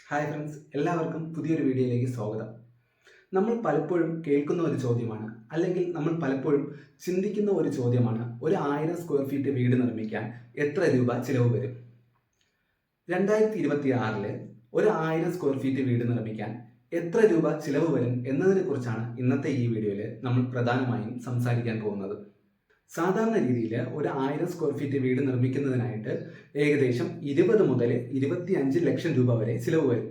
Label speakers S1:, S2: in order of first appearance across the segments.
S1: Hi friends, എല്ലാവർക്കും പുതിയൊരു വീഡിയോയിലേക്ക് സ്വാഗതം. നമ്മൾ പലപ്പോഴും കേൾക്കുന്ന ഒരു ചോദ്യമാണ്, അല്ലെങ്കിൽ നമ്മൾ പലപ്പോഴും ചിന്തിക്കുന്ന ഒരു ചോദ്യമാണ്, ഒരു 1000 സ്ക്വയർ ഫീറ്റ് വീട് നിർമ്മിക്കാൻ എത്ര രൂപ ചിലവ് വരും? 2026 ഒരു 1000 സ്ക്വയർ ഫീറ്റ് വീട് നിർമ്മിക്കാൻ എത്ര രൂപ ചിലവ് വരും എന്നതിനെ കുറിച്ചാണ് ഇന്നത്തെ ഈ വീഡിയോയിൽ നമ്മൾ പ്രധാനമായും സംസാരിക്കാൻ പോകുന്നത്. സാധാരണ രീതിയിൽ ഒരു 1000 സ്ക്വയർ ഫീറ്റ് വീട് നിർമ്മിക്കുന്നതിനായിട്ട് ഏകദേശം 20 മുതൽ 25 ലക്ഷം രൂപ വരെ ചിലവ് വരും.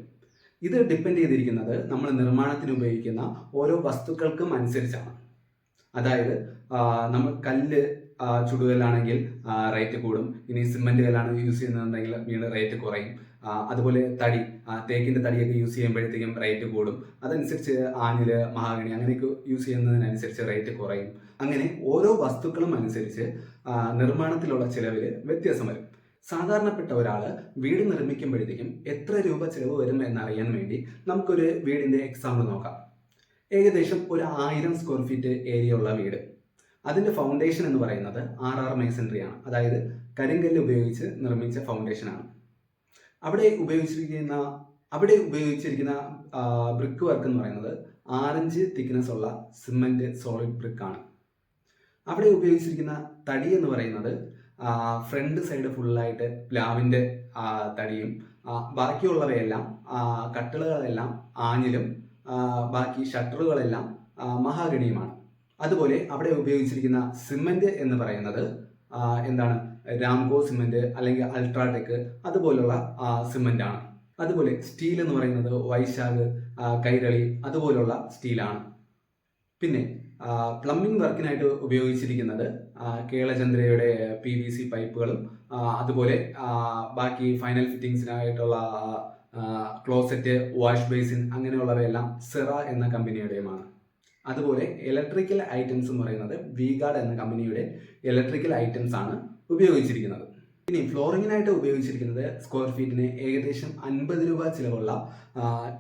S1: ഇത് ഡിപ്പെൻഡ് ചെയ്തിരിക്കുന്നത് നമ്മൾ നിർമ്മാണത്തിന് ഉപയോഗിക്കുന്ന ഓരോ വസ്തുക്കൾക്കും അനുസരിച്ചാണ്. അതായത് നമ്മൾ കല്ല് ചുടുകല്ലാണെങ്കിൽ റേറ്റ് കൂടും, ഇനി സിമെന്റ് കല്ലാണ് യൂസ് ചെയ്യുന്നതെങ്കിൽ വീണ്ടും റേറ്റ് കുറയും. അതുപോലെ തടി, തേക്കിൻ്റെ തടിയൊക്കെ യൂസ് ചെയ്യുമ്പോഴത്തേക്കും റേറ്റ് കൂടും. അതനുസരിച്ച് ആഞ്ഞില്, മഹാഗണി അങ്ങനെയൊക്കെ യൂസ് ചെയ്യുന്നതിനനുസരിച്ച് റേറ്റ് കുറയും. അങ്ങനെ ഓരോ വസ്തുക്കളും അനുസരിച്ച് നിർമ്മാണത്തിലുള്ള ചിലവിൽ വ്യത്യാസം വരും. സാധാരണപ്പെട്ട ഒരാൾ വീട് നിർമ്മിക്കുമ്പോഴത്തേക്കും എത്ര രൂപ ചിലവ് വരും എന്നറിയാൻ വേണ്ടി നമുക്കൊരു വീടിൻ്റെ എക്സാമ്പിൾ നോക്കാം. ഏകദേശം ഒരു 1000 സ്ക്വയർ ഫീറ്റ് ഏരിയ ഉള്ള വീട്, അതിൻ്റെ ഫൗണ്ടേഷൻ എന്ന് പറയുന്നത് RR മേസൺറി ആണ്. അതായത് കരിങ്കല്ല് ഉപയോഗിച്ച് നിർമ്മിച്ച ഫൗണ്ടേഷനാണ്. അവിടെ ഉപയോഗിച്ചിരിക്കുന്ന ബ്രിക്ക് വർക്ക് എന്ന് പറയുന്നത് 6 ഇഞ്ച് തിക്നെസ് ഉള്ള സിമെന്റ് സോളിഡ് ബ്രിക്ക് ആണ്. അവിടെ ഉപയോഗിച്ചിരിക്കുന്ന തടി എന്ന് പറയുന്നത് ഫ്രണ്ട് സൈഡ് ഫുള്ളായിട്ട് പ്ലാവിൻ്റെ തടിയും, ബാക്കിയുള്ളവയെല്ലാം കട്ടിളുകളെല്ലാം ആഞ്ഞിലും, ബാക്കി ഷട്ടറുകളെല്ലാം മഹാഗണിയുമാണ്. അതുപോലെ അവിടെ ഉപയോഗിച്ചിരിക്കുന്ന സിമെന്റ് എന്ന് പറയുന്നത് എന്താണ്, രാംകോ സിമെന്റ് അല്ലെങ്കിൽ അൾട്രാടെക് അതുപോലുള്ള സിമെന്റ് ആണ്. അതുപോലെ സ്റ്റീൽ എന്ന് പറയുന്നത് വൈശാഖ്, കൈരളി അതുപോലുള്ള സ്റ്റീലാണ്. പിന്നെ പ്ലംബിംഗ് വർക്കിനായിട്ട് ഉപയോഗിച്ചിരിക്കുന്നത് കേളചന്ദ്രയുടെ PVC പൈപ്പുകളും, അതുപോലെ ബാക്കി ഫൈനൽ ഫിറ്റിങ്സിനായിട്ടുള്ള ക്ലോസറ്റ്, വാഷ് ബേസിൻ അങ്ങനെയുള്ളവയെല്ലാം സെറ എന്ന കമ്പനിയുടെയുമാണ്. അതുപോലെ ഇലക്ട്രിക്കൽ ഐറ്റംസ് എന്ന് പറയുന്നത് V-Guard എന്ന കമ്പനിയുടെ ഇലക്ട്രിക്കൽ ഐറ്റംസ് ആണ് ഉപയോഗിച്ചിരിക്കുന്നത്. ഇനി ഫ്ലോറിങ്ങിനായിട്ട് ഉപയോഗിച്ചിരിക്കുന്നത് സ്ക്വയർ ഫീറ്റിന് ഏകദേശം 50 രൂപ ചിലവുള്ള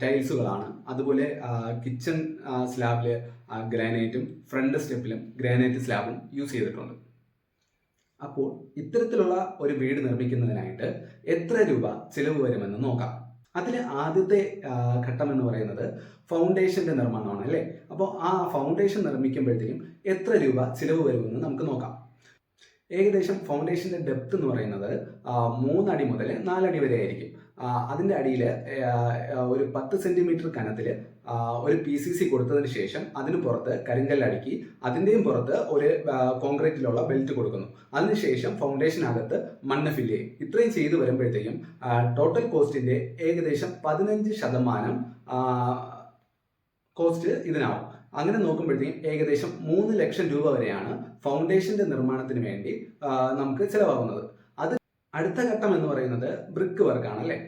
S1: ടൈൽസുകളാണ്. അതുപോലെ കിച്ചൺ സ്ലാബിൽ ഗ്രാനൈറ്റും ഫ്രണ്ട് സ്റ്റെപ്പിലും ഗ്രാനൈറ്റ് സ്ലാബും യൂസ് ചെയ്തിട്ടുണ്ട്. അപ്പോൾ ഇത്തരത്തിലുള്ള ഒരു വീട് നിർമ്മിക്കുന്നതിനായിട്ട് എത്ര രൂപ ചിലവ് വരുമെന്ന് നോക്കാം. അതിൽ ആദ്യത്തെ ഘട്ടം എന്ന് പറയുന്നത് ഫൗണ്ടേഷന്റെ നിർമ്മാണമാണ്, അല്ലേ? അപ്പോൾ ആ ഫൗണ്ടേഷൻ നിർമ്മിക്കുമ്പോഴത്തേക്കും എത്ര രൂപ ചിലവ് വരുമെന്ന് നമുക്ക് നോക്കാം. ഏകദേശം ഫൗണ്ടേഷന്റെ ഡെപ്ത് എന്ന് പറയുന്നത് 3 അടി മുതൽ 4 അടി വരെ ആയിരിക്കും. അതിൻ്റെ അടിയിൽ ഒരു 10 സെന്റിമീറ്റർ കനത്തിൽ ഒരു PCC കൊടുത്തതിന് ശേഷം അതിന് പുറത്ത് കരിങ്കല്ലടുക്കി, അതിൻ്റെയും പുറത്ത് ഒരു കോൺക്രീറ്റിലുള്ള ബെൽറ്റ് കൊടുക്കുന്നു. അതിനുശേഷം ഫൗണ്ടേഷനകത്ത് മണ്ണ് ഫില്ല് ചെയ്യും. ഇത്രയും ചെയ്തു വരുമ്പോഴത്തേക്കും ടോട്ടൽ കോസ്റ്റിന്റെ ഏകദേശം 15% കോസ്റ്റ് ഇതിനാവും. അങ്ങനെ നോക്കുമ്പോഴത്തേക്കും ഏകദേശം 3 ലക്ഷം രൂപ വരെയാണ് ഫൗണ്ടേഷന്റെ നിർമ്മാണത്തിന് വേണ്ടി നമുക്ക് ചിലവാകുന്നത്. അത് അടുത്ത ഘട്ടം എന്ന് പറയുന്നത് ബ്രിക്ക് വർക്കാണ്, അല്ലേ?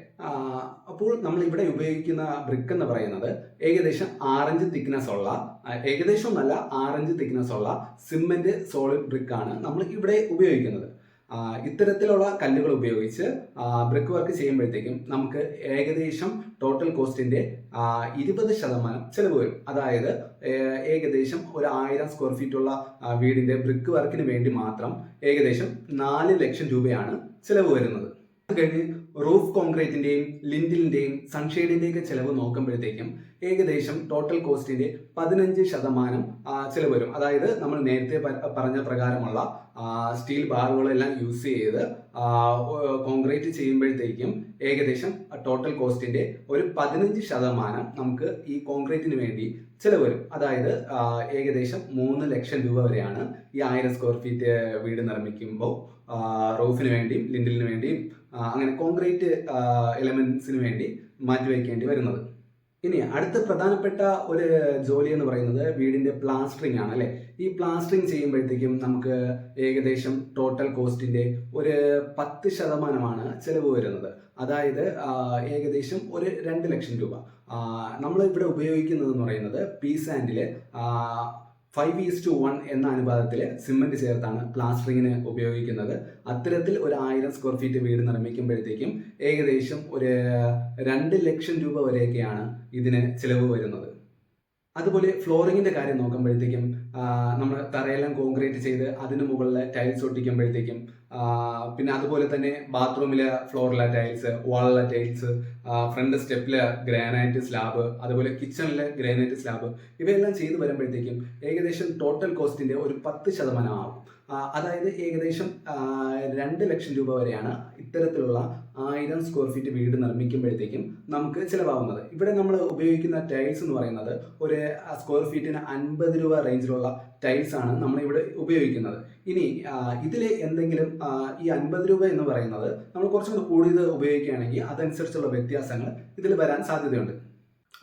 S1: അപ്പോൾ നമ്മൾ ഇവിടെ ഉപയോഗിക്കുന്ന ബ്രിക്ക് എന്ന് പറയുന്നത് ഏകദേശം 6 ഇഞ്ച് തിക്നെസ് ഉള്ള, ഏകദേശം നല്ല 6 ഇഞ്ച് തിക്നെസ് ഉള്ള സിമെന്റ് സോളിഡ് ബ്രിക്ക് ആണ് നമ്മൾ ഇവിടെ ഉപയോഗിക്കുന്നത്. ഇത്തരത്തിലുള്ള കല്ലുകൾ ഉപയോഗിച്ച് ബ്രിക്ക് വർക്ക് ചെയ്യുമ്പോഴത്തേക്കും നമുക്ക് ഏകദേശം ടോട്ടൽ കോസ്റ്റിന്റെ 20% ചിലവ് വരും. അതായത് ഏകദേശം ഒരു 1000 സ്ക്വയർ ഫീറ്റ് ഉള്ള വീടിന്റെ ബ്രിക്ക് വർക്കിന് വേണ്ടി മാത്രം ഏകദേശം 4 ലക്ഷം രൂപയാണ് ചിലവ് വരുന്നത്. അത് കഴിഞ്ഞ് റൂഫ് കോൺക്രീറ്റിന്റെയും ലിൻഡിലിന്റെയും സൺഷെയ്ഡിന്റെയൊക്കെ ചിലവ് നോക്കുമ്പോഴത്തേക്കും ഏകദേശം ടോട്ടൽ കോസ്റ്റിന്റെ 15% ചിലവ് വരും. അതായത് നമ്മൾ നേരത്തെ പറഞ്ഞ പ്രകാരമുള്ള സ്റ്റീൽ ബാറുകളെല്ലാം യൂസ് ചെയ്ത് കോൺക്രീറ്റ് ചെയ്യുമ്പോഴത്തേക്കും ഏകദേശം ടോട്ടൽ കോസ്റ്റിന്റെ ഒരു 15% നമുക്ക് ഈ കോൺക്രീറ്റിന് വേണ്ടി ചിലവ് വരും. അതായത് ഏകദേശം 3 ലക്ഷം രൂപ വരെയാണ് ഈ 1000 സ്ക്വയർ ഫീറ്റ് വീട് നിർമ്മിക്കുമ്പോൾ റൂഫിന് വേണ്ടിയും ലിൻഡിലിന് വേണ്ടിയും അങ്ങനെ കോൺക്രീറ്റ് എലമെന്റ്സിന് വേണ്ടി മാറ്റിവെക്കേണ്ടി വരുന്നത്. ഇനി അടുത്ത പ്രധാനപ്പെട്ട ഒരു ജോലി എന്ന് പറയുന്നത് വീടിന്റെ പ്ലാസ്റ്ററിംഗ് ആണ്, അല്ലേ? ഈ പ്ലാസ്റ്ററിംഗ് ചെയ്യുമ്പോഴത്തേക്കും നമുക്ക് ഏകദേശം ടോട്ടൽ കോസ്റ്റിന്റെ ഒരു 10% ചിലവ് വരുന്നത്. അതായത് ഏകദേശം ഒരു 2 ലക്ഷം രൂപ. നമ്മൾ ഇവിടെ ഉപയോഗിക്കുന്നത് എന്ന് പറയുന്നത് പി സാൻഡില് 5:1 എന്ന അനുപാതത്തിൽ സിമെന്റ് ചേർത്താണ് പ്ലാസ്റ്ററിങ്ങിന് ഉപയോഗിക്കുന്നത്. അത്തരത്തിൽ ഒരു 1000 സ്ക്വയർ ഫീറ്റ് വീട് നിർമ്മിക്കുമ്പോഴത്തേക്കും ഏകദേശം ഒരു 2 ലക്ഷം രൂപ വരെയൊക്കെയാണ് ഇതിന് ചിലവ് വരുന്നത്. അതുപോലെ ഫ്ലോറിങ്ങിന്റെ കാര്യം നോക്കുമ്പോഴത്തേക്കും നമ്മൾ തറയെല്ലാം കോൺക്രീറ്റ് ചെയ്ത് അതിന് മുകളിൽ ടൈൽസ് ഒട്ടിക്കുമ്പോഴത്തേക്കും പിന്നെ അതുപോലെ തന്നെ ബാത്റൂമിലെ ഫ്ലോറിലെ ടൈൽസ്, വാളിലെ ടൈൽസ്, ഫ്രണ്ട് സ്റ്റെപ്പിലെ ഗ്രാനൈറ്റ് സ്ലാബ്, അതുപോലെ കിച്ചണിലെ ഗ്രാനൈറ്റ് സ്ലാബ്, ഇവയെല്ലാം ചെയ്തു വരുമ്പോഴത്തേക്കും ഏകദേശം ടോട്ടൽ കോസ്റ്റിന്റെ ഒരു 10% ആവും. അതായത് ഏകദേശം 2 ലക്ഷം രൂപ വരെയാണ് ഇത്തരത്തിലുള്ള 1000 സ്ക്വയർ ഫീറ്റ് വീട് നിർമ്മിക്കുമ്പോഴത്തേക്കും നമുക്ക് ചിലവാകുന്നത്. ഇവിടെ നമ്മൾ ഉപയോഗിക്കുന്ന ടൈൽസ് എന്ന് പറയുന്നത് ഒരു സ്ക്വയർ ഫീറ്റിന് 50 രൂപ റേഞ്ചിലുള്ള ടൈൽസ് ആണ് നമ്മൾ ഇവിടെ ഉപയോഗിക്കുന്നത്. ഇനി ഇതിൽ എന്തെങ്കിലും ഈ 50 രൂപ എന്ന് പറയുന്നത് നമ്മൾ കുറച്ചും കൂടി കൂടുതൽ ഉപയോഗിക്കുകയാണെങ്കിൽ അതനുസരിച്ചുള്ള വ്യത്യാസങ്ങൾ ഇതിൽ വരാൻ സാധ്യതയുണ്ട്.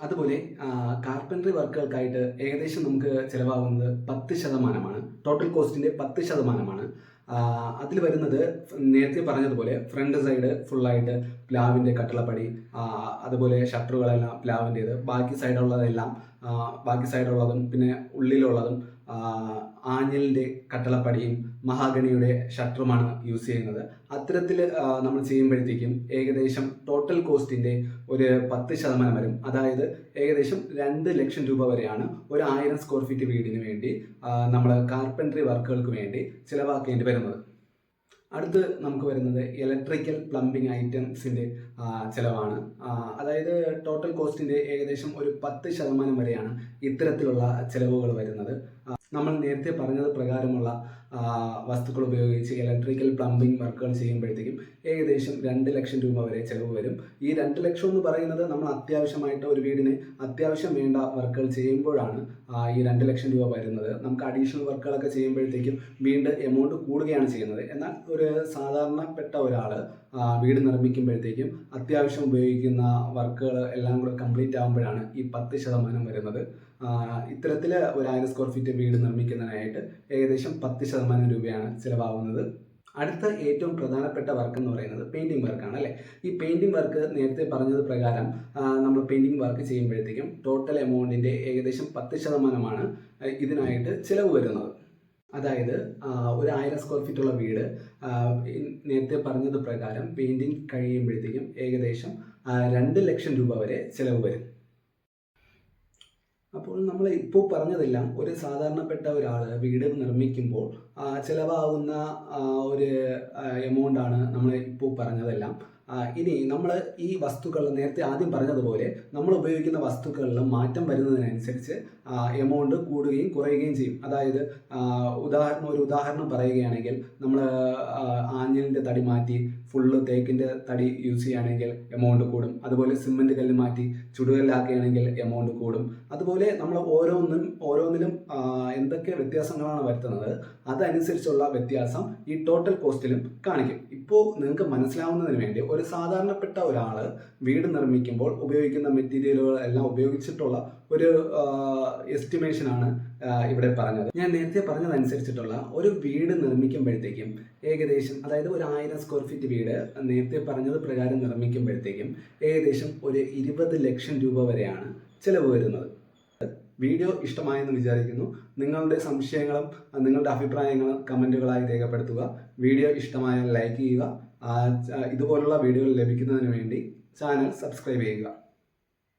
S1: അതുപോലെ കാർപ്പൻട്രി വർക്കുകൾക്കായിട്ട് ഏകദേശം നമുക്ക് ചിലവാകുന്നത് 10%. ടോട്ടൽ കോസ്റ്റിന്റെ 10%. അതിൽ വരുന്നത് നേരത്തെ പറഞ്ഞതുപോലെ ഫ്രണ്ട് സൈഡ് ഫുള്ളായിട്ട് പ്ലാവിൻ്റെ കട്ടളപ്പടി, അതുപോലെ ഷട്ടറുകളെല്ലാം പ്ലാവിൻ്റേത്, ബാക്കി സൈഡുള്ളതും പിന്നെ ഉള്ളിലുള്ളതും ആഞ്ഞിലിൻ്റെ കട്ടളപ്പടിയും മഹാഗണിയുടെ ഷട്ടറുമാണ് യൂസ് ചെയ്യുന്നത്. അത്തരത്തിൽ നമ്മൾ ചെയ്യുമ്പോഴത്തേക്കും ഏകദേശം ടോട്ടൽ കോസ്റ്റിൻ്റെ ഒരു 10% വരും. അതായത് ഏകദേശം 2 ലക്ഷം രൂപ വരെയാണ് ഒരു 1000 സ്ക്വയർ ഫീറ്റ് വീടിന് വേണ്ടി നമ്മൾ കാർപ്പൻട്രി വർക്കുകൾക്ക് വേണ്ടി ചിലവാക്കേണ്ടി വരുന്നത്. അടുത്ത് നമുക്ക് വരുന്നത് ഇലക്ട്രിക്കൽ പ്ലംബിംഗ് ഐറ്റംസിൻ്റെ ചിലവാണ്. അതായത് ടോട്ടൽ കോസ്റ്റിൻ്റെ ഏകദേശം ഒരു 10% വരെയാണ് ഇത്തരത്തിലുള്ള ചിലവുകൾ വരുന്നത്. നമ്മൾ നേരത്തെ പറഞ്ഞത് പ്രകാരമുള്ള വസ്തുക്കൾ ഉപയോഗിച്ച് ഇലക്ട്രിക്കൽ പ്ലംബിംഗ് വർക്കുകൾ ചെയ്യുമ്പോഴത്തേക്കും ഏകദേശം 2 ലക്ഷം രൂപ വരെ ചിലവ് വരും. ഈ 2 ലക്ഷം എന്ന് പറയുന്നത് നമ്മൾ അത്യാവശ്യമായിട്ട് ഒരു വീടിന് അത്യാവശ്യം വേണ്ട വർക്കുകൾ ചെയ്യുമ്പോഴാണ് ഈ 2 ലക്ഷം രൂപ വരുന്നത്. നമുക്ക് അഡീഷണൽ വർക്കുകളൊക്കെ ചെയ്യുമ്പോഴത്തേക്കും വീണ്ടും എമൗണ്ട് കൂടുകയാണ് ചെയ്യുന്നത്. എന്നാൽ ഒരു സാധാരണപ്പെട്ട ഒരാൾ വീട് നിർമ്മിക്കുമ്പോഴത്തേക്കും അത്യാവശ്യം ഉപയോഗിക്കുന്ന വർക്കുകൾ എല്ലാം കൂടെ കംപ്ലീറ്റ് ആകുമ്പോഴാണ് ഈ 10% വരുന്നത്. ഇത്തരത്തിൽ ഒരു 1000 സ്ക്വയർ ഫീറ്റ് വീട് നിർമ്മിക്കുന്നതിനായിട്ട് ഏകദേശം 10% രൂപയാണ് ചിലവാകുന്നത്. അടുത്ത ഏറ്റവും പ്രധാനപ്പെട്ട വർക്ക് എന്ന് പറയുന്നത് പെയിൻറ്റിങ് വർക്കാണ് അല്ലേ. ഈ പെയിൻറ്റിങ് വർക്ക് നേരത്തെ പറഞ്ഞത് പ്രകാരം നമ്മൾ പെയിൻറ്റിങ് വർക്ക് ചെയ്യുമ്പോഴത്തേക്കും ടോട്ടൽ എമൗണ്ടിൻ്റെ ഏകദേശം 10%മാണ് ഇതിനായിട്ട് ചിലവ് വരുന്നത്. അതായത് ഒരു 1000 സ്ക്വയർ ഫീറ്റുള്ള വീട് നേരത്തെ പറഞ്ഞത് പ്രകാരം പെയിൻറ്റിങ് കഴിയുമ്പോഴത്തേക്കും ഏകദേശം 2 ലക്ഷം രൂപ വരെ ചിലവ് വരും. അപ്പോൾ നമ്മൾ ഇപ്പോൾ പറഞ്ഞതെല്ലാം ഒരു സാധാരണപ്പെട്ട ഒരാൾ വീട് നിർമ്മിക്കുമ്പോൾ ചിലവാകുന്ന ഒരു എമൗണ്ടാണ് നമ്മൾ ഇപ്പോൾ പറഞ്ഞതെല്ലാം. ഇനി നമ്മൾ ഈ വസ്തുക്കൾ നേരത്തെ ആദ്യം പറഞ്ഞതുപോലെ നമ്മൾ ഉപയോഗിക്കുന്ന വസ്തുക്കളിൽ മാറ്റം വരുന്നതിനനുസരിച്ച് എമൗണ്ട് കൂടുകയും കുറയുകയും ചെയ്യും. അതായത് ഒരു ഉദാഹരണം പറയുകയാണെങ്കിൽ നമ്മൾ ആഞ്ഞിലിൻ്റെ തടി മാറ്റി ഫുള്ള് തേക്കിൻ്റെ തടി യൂസ് ചെയ്യുകയാണെങ്കിൽ എമൗണ്ട് കൂടും. അതുപോലെ സിമെൻറ്റ് കല്ല് മാറ്റി ചുടുകല്ലാക്കുകയാണെങ്കിൽ എമൗണ്ട് കൂടും. അതുപോലെ നമ്മൾ ഓരോന്നിലും എന്തൊക്കെ വ്യത്യാസങ്ങളാണ് വരുത്തുന്നത് അതനുസരിച്ചുള്ള വ്യത്യാസം ഈ ടോട്ടൽ കോസ്റ്റിലും കാണിക്കും. ഇപ്പോൾ നിങ്ങൾക്ക് മനസ്സിലാവുന്നതിന് വേണ്ടി ഒരു സാധാരണപ്പെട്ട ഒരാൾ വീട് നിർമ്മിക്കുമ്പോൾ ഉപയോഗിക്കുന്ന മെറ്റീരിയലുകൾ എല്ലാം ഉപയോഗിച്ചിട്ടുള്ള ഒരു എസ്റ്റിമേഷനാണ് ഇവിടെ പറഞ്ഞത്. ഞാൻ നേരത്തെ പറഞ്ഞതനുസരിച്ചിട്ടുള്ള ഒരു വീട് നിർമ്മിക്കുമ്പോഴത്തേക്കും ഏകദേശം, അതായത് ഒരു 1000 സ്ക്വയർ ഫീറ്റ് വീട് നേരത്തെ പറഞ്ഞത് പ്രകാരം നിർമ്മിക്കുമ്പോഴത്തേക്കും ഏകദേശം ഒരു 20 ലക്ഷം രൂപ വരെയാണ് ചിലവ് വരുന്നത്. വീഡിയോ ഇഷ്ടമായെന്ന് വിചാരിക്കുന്നു. നിങ്ങളുടെ സംശയങ്ങളും നിങ്ങളുടെ അഭിപ്രായങ്ങളും കമൻറ്റുകളായി രേഖപ്പെടുത്തുക. വീഡിയോ ഇഷ്ടമായാൽ ലൈക്ക് ചെയ്യുക. ഇതുപോലുള്ള വീഡിയോകൾ ലഭിക്കുന്നതിന് വേണ്ടി ചാനൽ സബ്സ്ക്രൈബ് ചെയ്യുക.